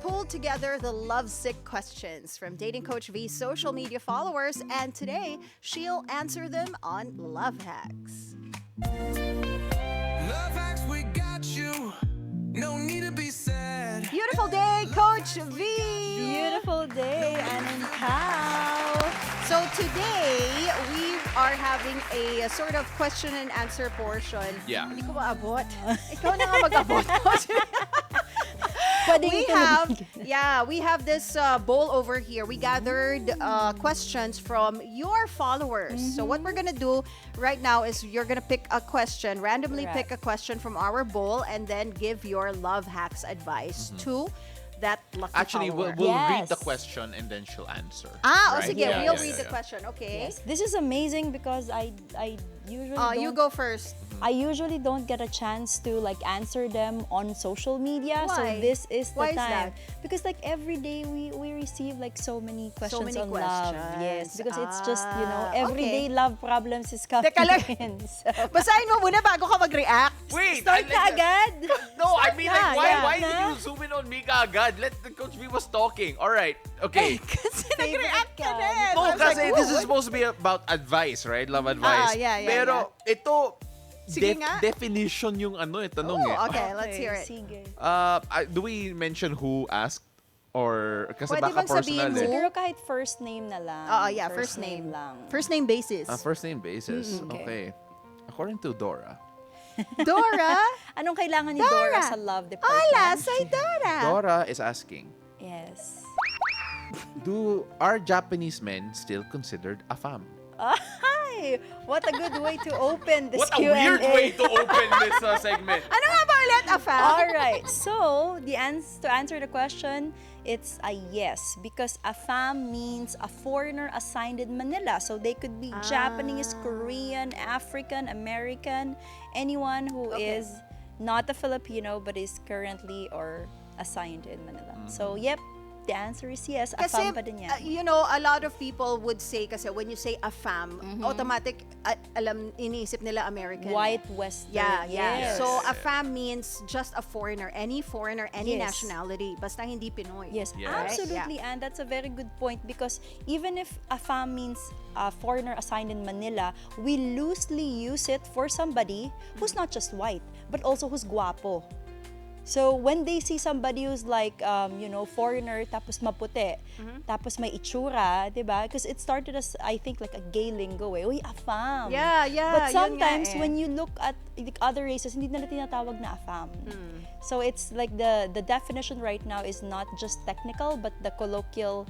pulled together the lovesick questions from Dating Coach V's social media followers, and today she'll answer them on Love Hacks. Love hacks, we got you. No need to be sad. Beautiful day, Coach V! Beautiful day, and in how? So today, we are having a sort of question and answer portion. Yeah. Hindi ko maabot. Ikaw na nga mag-abot. We have this bowl over here. We gathered questions from your followers. So what we're gonna do right now is you're gonna pick a question, randomly pick a question from our bowl, and then give your love hacks advice to that lucky Actually, follower. we'll read Yes. the question and then she'll answer. Oh, right? sige, we'll read the question. Okay. Yes, this is amazing because I usually You don't, go first. I usually don't get a chance to like answer them on social media. Why? So this is the Why is time. that? Because like every day we receive like so many questions many on love. questions. Yes, because it's just, Ah, everyday okay. love problems is coming Teka lang. in. So, Basahin mo muna bago ka mag-react. Wait! start ka agad? No, I mean, like, why na. did you zoom in on me agad? Let the Coach V was talking. All right, okay. Kasi Favorite nag-react ka ka. din. No, I was kasi like, this is "Ooh, supposed to be about advice, right? Love advice. yeah. Pero ito, Sige nga. definition yung tanong Ooh, eh. okay, let's hear it. Sige. Do we mention who asked? Or, kasi Pwede baka bang sabihin personal mo? eh. Siguro kahit first name na lang. Yeah, first name. lang. First name basis. First name basis. okay. Okay. According to Dora. Dora? Anong kailangan ni Dora. Dora sa love department? Hola, soy Dora. Dora is asking, Yes. are Japanese men still considered a fam? Hi! What a good way to open this What a Q&A. weird way to open this segment. Ano nga ba ulit, Afam? All right. So, to answer the question, it's a yes because a fam means a foreigner assigned in Manila. So they could be Japanese, Korean, African, American, anyone who is not a Filipino but is currently or assigned in Manila. So, yep. The answer is yes. A Kasi, fam pa din yan. a lot of people would say, kasi when you say a fam, automatic, iniisip nila American. White Western. Yeah. Yes. So, a fam means just a foreigner, any Yes. nationality, basta hindi Pinoy. Yes, Yes. absolutely. And that's a very good point because even if a fam means a foreigner assigned in Manila, we loosely use it for somebody who's not just white, but also who's guapo. So when they see somebody who's like, foreigner, tapos maputi, tapos may itsura, diba? Because it started as, I think, like a gay lingo eh. Uy, a fam. Yeah, But yun nga sometimes eh. when you look at the other races, hindi nila tinatawag na a fam. So it's like the definition right now is not just technical, but the colloquial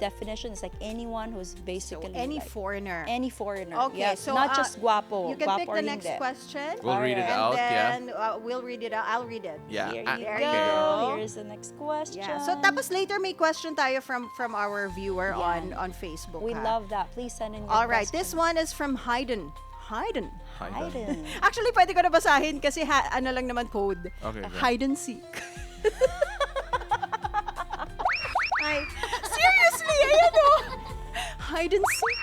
definition is like anyone who's So, basically any like, foreigner. any foreigner. Okay, Yes, so not just guapo. You can guapo pick or the next hindi. question. We'll read it and out, then we'll read it out. I'll read it. Yeah. Here you Okay. go. Here's the next question. Yeah. So tapos later may question tayo from our viewer Yan. on Facebook. We ha? love that. Please send in your All right, this questions. one is from Hayden. Hayden. Hayden. Actually, pwede ko na basahin kasi ano lang naman code. Okay, go. Hide and seek. Ay, seriously, ayan o. Hide and seek.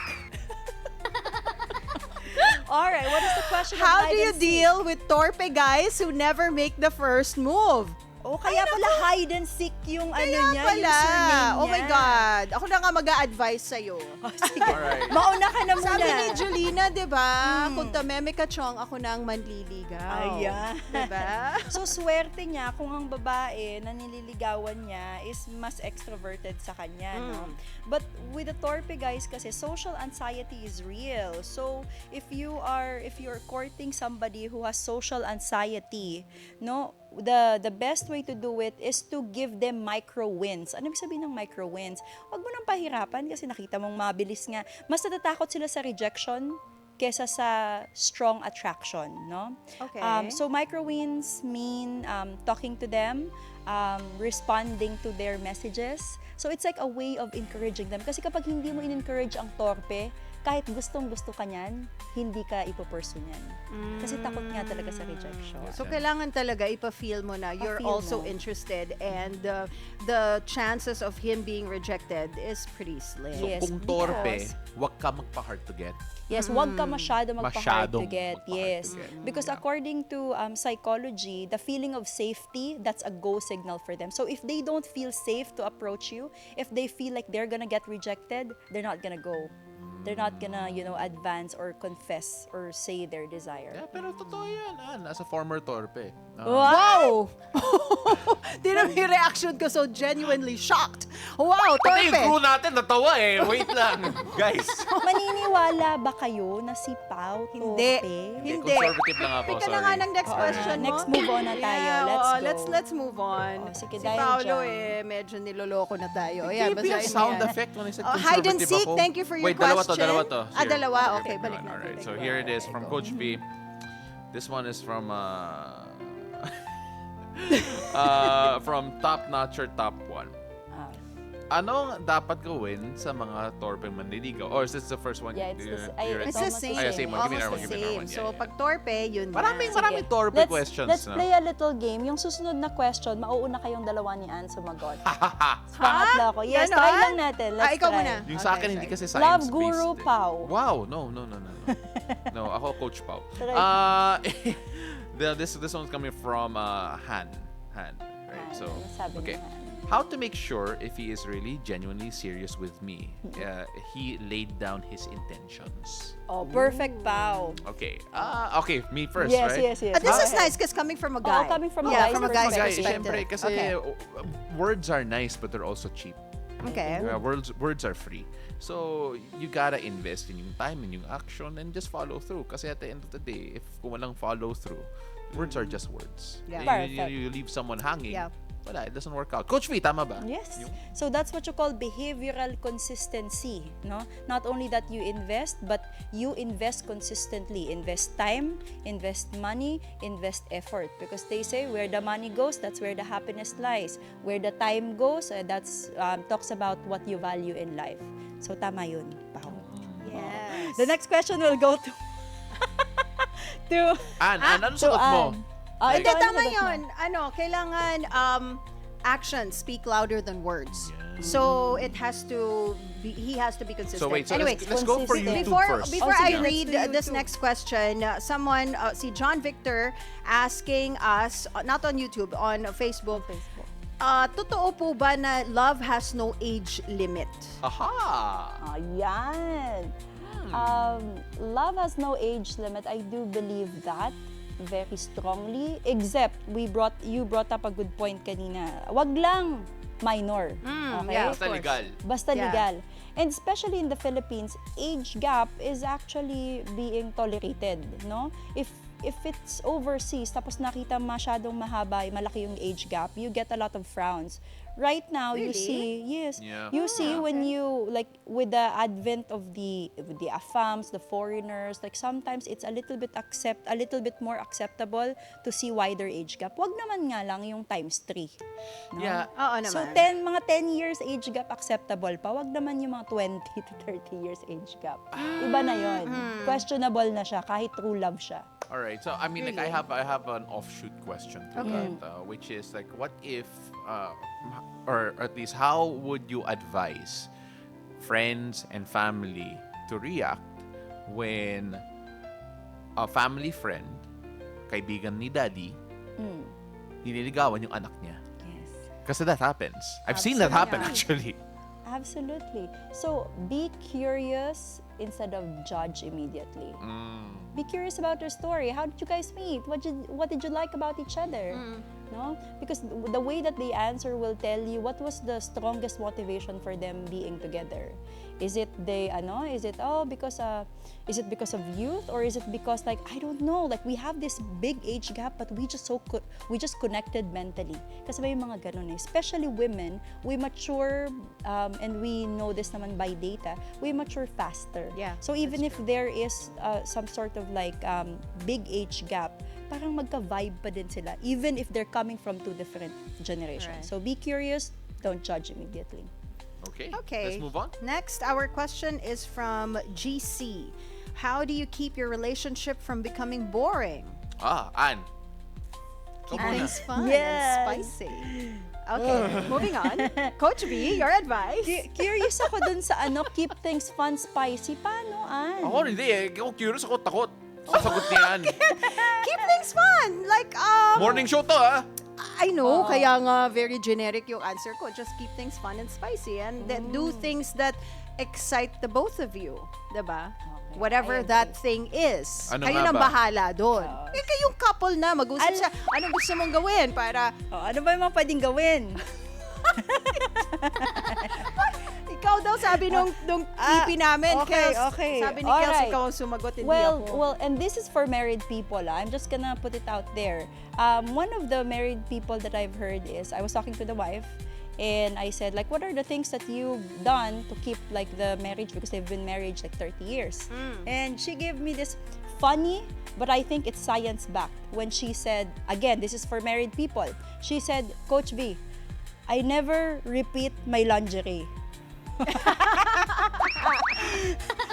All right, what is the question? of How do hide you and seek? deal with torpe guys who never make the first move? Oh, kaya pala hide and seek yung Kaya ano niya, pala. yung surname Oh my niya. God. Ako na nga mag-a-advise sa'yo. Oh, sige. Alright. Mauna ka na muna. Sabi ni Julina, di ba? Kung tameme ka chong, ako na ang manliligaw. Ayan. Di ba? So, swerte niya kung ang babae na nililigawan niya is mas extroverted sa kanya, no? But with the torpe guys kasi, social anxiety is real. So, if you're courting somebody who has social anxiety, no, the best way to do it is to give them micro wins. Ano ibig sabihin ng micro wins? Huwag mo nang pahirapan kasi nakita mong mabilis nga. Mas natatakot sila sa rejection kesa sa strong attraction, no? Okay. So micro wins mean talking to them, responding to their messages. So it's like a way of encouraging them. Kasi kapag hindi mo in-encourage ang torpe, kahit gustong-gusto ka niyan, hindi ka ipopursue niyan. Kasi takot nga talaga sa rejection. So, kailangan talaga ipa-feel mo na you're Pa-feel also mo. interested and the chances of him being rejected is pretty slim. So, Yes, kung torpe, because- wag ka magpa-hard to get. Yes, wag ka masyado magpa-hard to Masyadong get. magpa-hard Yes. to get. Because according to psychology, the feeling of safety, that's a go signal for them. So if they don't feel safe to approach you, if they feel like they're gonna get rejected, they're not gonna go. They're not gonna, advance or confess or say their desire. Yeah, pero totoo yan. As a former torpe. Wow! Tignan mo yung reaction ko, so genuinely shocked. Wow, Pati yung crew torpe! natin natawa eh. Wait lang. Guys. Maniniwala ba kayo na si Pao Hindi. torpe? Hindi. Conservative lang ako, Ika na sorry. nga ng next Oo question na. mo. Next move on na tayo. Let's go. Let's move on. Oh, sige, Si dahil Paolo dyan. medyo niloloko na tayo. Give Ayan, me a basahin mo sound yan. effect when I said Hide and conservative seek, ako. thank you for your Wait, dalawa question. dalawa to. Ah, Here. dalawa? Okay, Here, balik one. natin. Alright, so Go. here it is Okay, from go. Coach V. This one is from from Top Notcher Top 1. Anong dapat gawin sa mga torpeng manliligaw? Or is this the first one? Yeah, it's You- the s- you ready? It's the almost the same. same. Ay, same one. Give me Almost another one, the give me another same. one. Yeah, So, yeah. pag torpe, yun na. Maraming torpe questions Let's na. play a little game. Yung susunod na question, mauuna kayong dalawa ni Ann sumagot. Pangatlo ako. Yes, Ganon? try lang natin. Let's Ikaw try. muna. Yung sa akin, Okay, hindi sorry. kasi Love science-based. Guru eh. Pao. Wow, no. No, ako Coach Pao. Try. This one's coming from Han. Right? Han, So, ano sabi okay. ni Han? How to make sure if he is really genuinely serious with me? He laid down his intentions. Oh, perfect, Pao. Okay. Okay, me first, Yes, right? yes, yes. This Go is ahead. nice because coming from a guy. coming from a Yeah, guy's from a guy's Guys, perspective. syempre, kasi Okay. words are nice but they're also cheap. Okay. Words are free. So, you gotta invest in yung time and yung action and just follow through. Kasi at the end of the day, if kung walang follow through, words are just words. Yeah. Perfect. You leave someone hanging. Yeah. Wala, it doesn't work out. Coach V, tama ba? Yes. So that's what you call behavioral consistency, no? Not only that you invest, but you invest consistently. Invest time, invest money, invest effort. Because they say where the money goes, that's where the happiness lies. Where the time goes, that's talks about what you value in life. So tama yun, Pao. Yes. The next question will go to Anong to sagot mo? Ann. Hindi, ikaw, ano tama sagot mo? yun. Kailangan actions speak louder than words. So, it has to be, he has to be consistent. So wait, so anyway, let's go for consistent. YouTube first. Before Oh, I sige. read Let's do this YouTube. next question, someone, si John Victor, asking us, not on YouTube, on Facebook, Facebook. totoo po ba na love has no age limit? Aha! Ayan. Love has no age limit. I do believe that very strongly. Except, you brought up a good point kanina. Wag lang minor. Okay? yeah. Basta legal. Basta Yeah. legal. And especially in the Philippines, age gap is actually being tolerated, no? If it's overseas, tapos nakita masyadong mahaba, malaki yung age gap, you get a lot of frowns. Right now, you Really? see, yes, Yeah. you see when you, like, with the advent of the AFAMs, the foreigners, like sometimes it's a little bit more acceptable to see wider age gap. Wag naman nga lang yung times 3. No? Yeah. Oo naman. So, mga 10 years age gap acceptable pa. Wag naman yung mga 20 to 30 years age gap. Iba na yon. Questionable na siya kahit true love siya. All right. So I mean, like I have an offshoot question to that, which is like, what if, or at least how would you advise friends and family to react when a family friend, kaibigan ni daddy, nililigawan yung anak niya? Yes. Kasi that happens. I've seen that happen Absolutely. actually. Absolutely. So, be curious instead of judge immediately. Be curious about their story. How did you guys meet? What did you like about each other? No? Because the way that they answer will tell you what was the strongest motivation for them being together. Is it because of youth, or is it because, like, I don't know, like we have this big age gap but we just connected mentally. Kasi may mga ganun eh. Especially women, we mature and we know this naman by data, we mature faster. Yeah, So even if there is some sort of like big age gap, parang magka-vibe pa din sila even if they're coming from two different generations. Right. So be curious, don't judge immediately. Okay. Okay. Let's move on. Next, our question is from GC. How do you keep your relationship from becoming boring? Ann. Ikaw Keep muna. things fun Yes. and spicy. Okay, moving on. Coach B, your advice? Curious ako dun sa keep things fun, spicy. Paano, Ann? Ako hindi eh. Ako curious, ako takot. Sasagot niyan. Keep things fun. Like, Morning show to ah. I know, kaya nga very generic yung answer ko. Just keep things fun and spicy and then do things that excite the both of you. Diba? Whatever I that thing is. Ano Kayo nga nang ba? bahala doon. Eh, kayong couple na, mag-usap siya. Anong gusto mong gawin para Ano ba yung mga pwedeng gawin? ikaw daw sabi nung EP namin, okay, Kels. okay. Sabi ni Kels, Alright. ikaw ang sumagot, hindi Well, ako. and this is for married people. I'm just gonna put it out there. One of the married people that I've heard is, I was talking to the wife, and I said, like, what are the things that you've done to keep, like, the marriage, because they've been married, like, 30 years. And she gave me this funny, but I think it's science-backed, when she said, again, this is for married people, she said, Coach B, I never repeat my lingerie.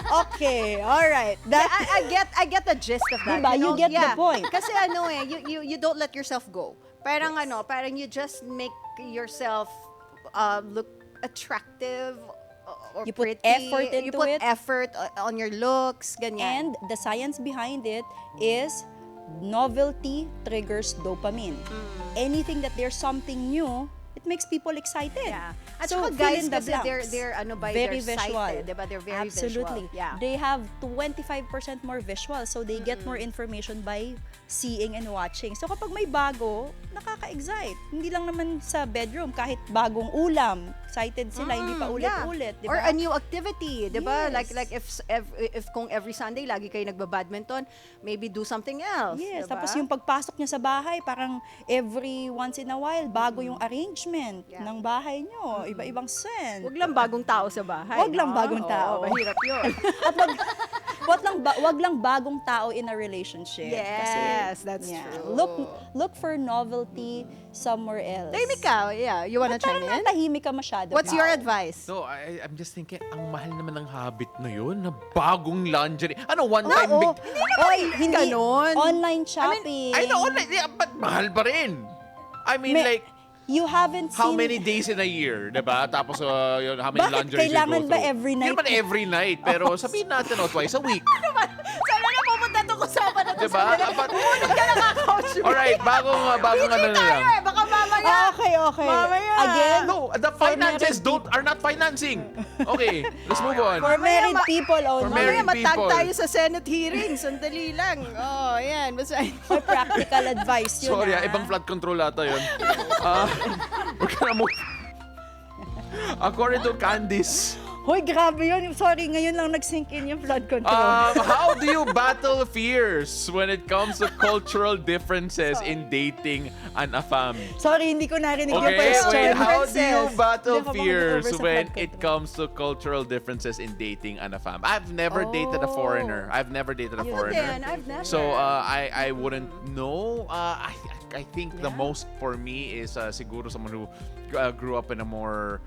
Okay, all right. I get the gist of that. Diba? You get the point. Kasi you don't let yourself go. Parang parang you just make yourself look attractive or You put pretty. effort You into put it. effort on your looks, ganyan. And the science behind it is novelty triggers dopamine. Anything that there's something new, it makes people excited. Yeah. At So, saka fill guys, in the kasi they're very they're visual. sighted, diba? They're very Absolutely. visual. Yeah. They have 25% more visual, so they get more information by seeing and watching. So kapag may bago, nakaka-excite. Hindi lang naman sa bedroom, kahit bagong ulam, excited sila, hindi pa ulit-ulit, Yeah. di ba? Or a new activity, di ba? Yes. Like if kung every Sunday lagi kayo nagba-badminton, maybe do something else. Yes, diba? tapos yung pagpasok niya sa bahay, parang every once in a while, bago yung arrangement Yeah. ng bahay nyo, iba-ibang scent. Wag lang bagong tao sa bahay. Wag lang no? bagong tao. Oo, mahirap yun. At wag lang bagong tao in a relationship. Yes, that's true. Look for novelty somewhere else. Tahimik ka. Yeah, you wanna chime in? Parang natahimik ka masyado. What's your advice? So, I'm just thinking, ang mahal naman ng habit na yun, na bagong lingerie. Ano, one time Oo. big... Hindi ganon. online shopping. I know, online, yeah, but mahal pa rin. I mean, like, you haven't how seen many days in a year, diba? Tapos, yun, how many Bakit lingeries you kailangan go ba through? every night? Hindi naman every night, pero sabihin natin, twice a week. Sana na pupunta itong usapan na to Diba? sa kanila. But- Pumunod ka na ka-coach. Alright, bagong ano na lang. Baka mamaya. Okay. Mamaya. Again, No, the finances are not financing. Okay, let's move on. for married ma- people only. For married Mamaya matag people. tayo sa Senate hearing. Sandali lang. Oh, yan. Basta Or practical advice yun. Sorry, ah. ibang flood control ata yun. We're gonna move. According to Candice, Hoy, grabe yun. Sorry, ngayon lang nag-sink in yung flood control. how do you battle fears when it comes to cultural differences in dating an AFAM? Sorry, hindi ko narinig yung Okay, question. wait, how do you battle Hindi ako fears makapag-over sa when flood it control. comes to cultural differences in dating an AFAM? I've never dated a foreigner. I've never dated a Yun foreigner. din. I've never. So I wouldn't know. I think the most for me is siguro someone who grew up in a more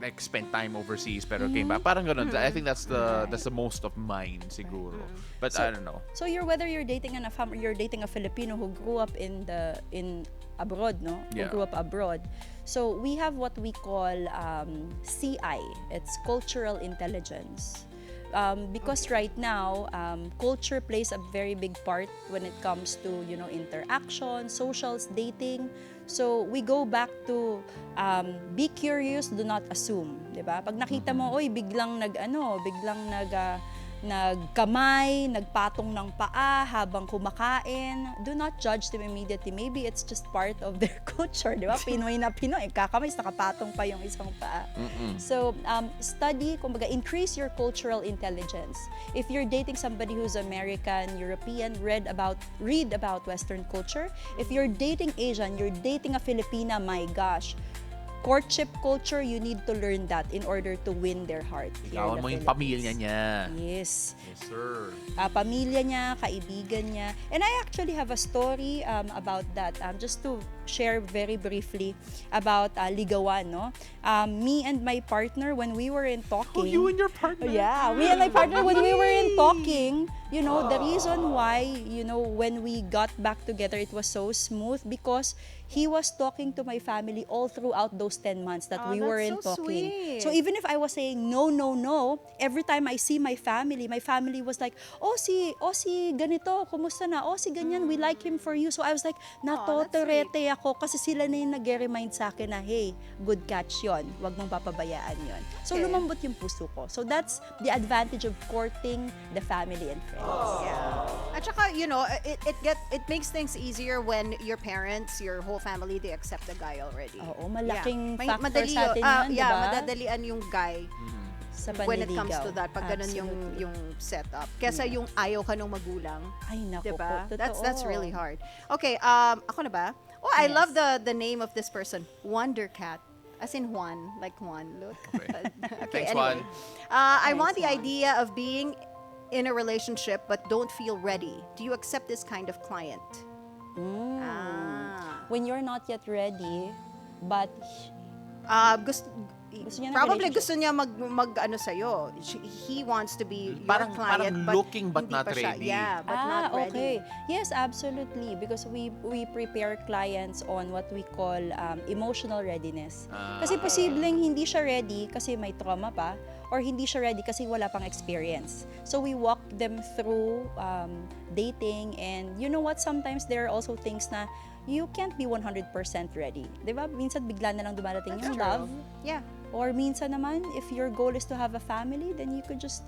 like spent time overseas pero came back. Parang ganun. I think that's the most of mine siguro. But I don't know. So whether you're dating an AFAM or you're dating a Filipino who grew up in abroad, no? Yeah. Who grew up abroad. So we have what we call CI. It's cultural intelligence. Because right now, culture plays a very big part when it comes to, interaction, socials, dating. So we go back to be curious, do not assume, 'di ba? Pag nakita mo, oy, biglang nagkamay, nagpatong ng paa habang kumakain, do not judge them immediately. Maybe it's just part of their culture, di ba? Pinoy na Pinoy, kakamay, nakapatong pa yung isang paa. So, study, kumbaga, increase your cultural intelligence. If you're dating somebody who's American, European, read about Western culture. If you're dating Asian, you're dating a Filipina, my gosh, courtship culture, you need to learn that in order to win their heart. Here in Ikaw the mo yung Philippines. pamilya niya. Yes. Yes, sir. Pamilya niya, kaibigan niya. And I actually have a story about that. Just to share very briefly about ligawan, no? Me and my partner, when we were in talking... Oh, you and your partner? Yeah, me and my partner, when we were in talking, you know, the reason why, you know, when we got back together, it was so smooth because he was talking to my family all throughout those 10 months that we were in that's so talking. sweet. So even if I was saying no, no, no, every time I see my family was like, oh si ganito, kumusta na? Oh si ganyan, we like him for you. So I was like, natotorete ako kasi sila na yung nag-remind sa akin na, hey, good catch yon, wag mong papabayaan yon. So lumambot yung puso ko. So that's the advantage of courting the family and friends. Yeah. At saka, you know, it makes things easier when your parents, your whole family, they accept the guy already. Oo, malaking Yeah. factor sa atin yun, yeah, diba? madadalian yung guy Sa when it panliligaw. comes to that, pag ganun Absolutely. yung setup. Kesa yung ayaw ka nung magulang. Ay, naku Diba? po, That's totoo. really hard. Okay, ako na ba? Oh, I Yes. love the name of this person, Wonder Cat. As in Juan, like Juan. Look. Okay, Thanks, anyway. Juan. I want the Juan. idea of being in a relationship but don't feel ready. Do you accept this kind of client? When you're not yet ready, but Gusto niya ng probably relationship. gusto niya mag ano sa'yo. He wants to be your Parang client, but looking but hindi not pa siya. ready. Yeah, but not ready. okay. Yes, absolutely. Because we prepare clients on what we call emotional readiness. Kasi posibleng hindi siya ready kasi may trauma pa, or hindi siya ready kasi wala pang experience. So we walk them through dating, and you know what? Sometimes there are also things na you can't be 100% ready. Diba? Minsan bigla na lang dumarating That's yung true. love. Yeah. Or minsan naman, if your goal is to have a family, then you could just,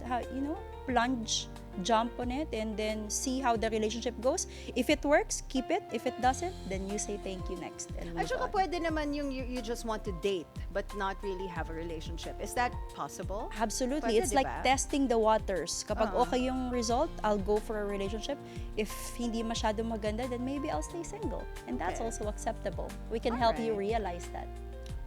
plunge, jump on it, and then see how the relationship goes. If it works, keep it. If it doesn't, then you say thank you next and At move saka on. pwede naman yung you just want to date but not really have a relationship. Is that possible? Absolutely. Pwede, It's like diba? testing the waters. Kapag okay yung result, I'll go for a relationship. If hindi masyado maganda, then maybe I'll stay single. And that's Okay. also acceptable. We can help you Alright. realize that.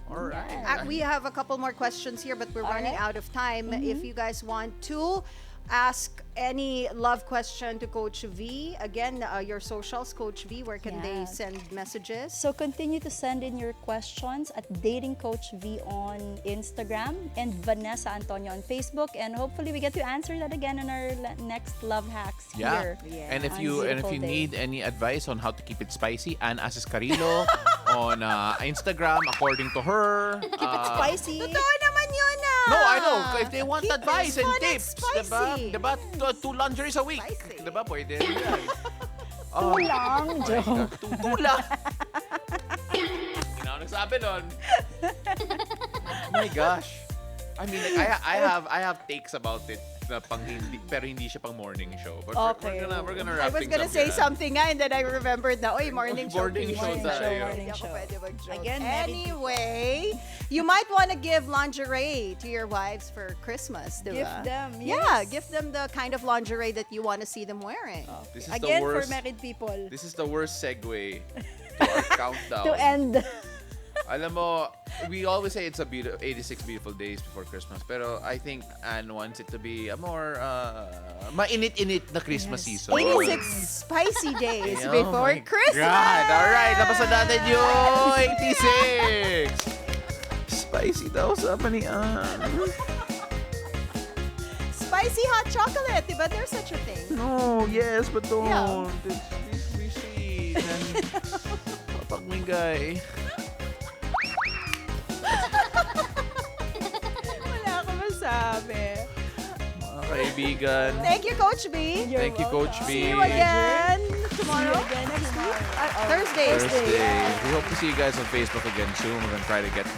All right. We have a couple more questions here, but we're running out Alright. of time. If you guys want to ask any love question to Coach V, again, your socials, Coach V, where can they Yes. send messages? So continue to send in your questions at Dating Coach V on Instagram and Vanessa Antonio on Facebook, and hopefully we get to answer that again in our next Love Hacks Yeah. here. And if on you Beautiful Day. need any advice on how to keep it spicy, Ann Asis Carillo on Instagram, according to her. Keep it spicy. Totoo naman yun No, I know. If they want Keep advice it and fun and tips, diba? spicy. Diba? 2 lingeries a week. Spicy. Diba? Pwede rin yan. Lang, joke. Tutula. Hindi na ako nagsabi nun. Oh my gosh. I mean, like, I have takes about it na pang hindi, pero hindi siya pang morning show. But Okay. we're gonna I wrap was things gonna up say here. something nga, and then I remembered na, oy, morning show. Morning show please." tayo. Hindi ako pwede mag-joke. Again, married Anyway, you might want to give lingerie to your wives for Christmas, diba? Gift them, Yeah, yes. give them the kind of lingerie that you want to see them wearing. This is Again, the for worst. married people. This is the worst segue to our countdown. To end. Alam mo, we always say it's a 86 beautiful days before Christmas, pero I think Anne wants it to be a more mainit-init na Christmas season. 86 spicy days Oh before my Christmas. God. Alright, lapasan natin yung 86! Spicy daw, sabi ni Anne. Spicy hot chocolate, diba? There's such a thing. No, yes, but don't. Yeah. It's be sweet. And papagmigay. Wala ako masabi. Mga kaibigan. Thank you, Coach B. Thank you, Coach B. See you again tomorrow. Again next week. Thursday. Thursday. We hope to see you guys on Facebook again soon. We're gonna try to get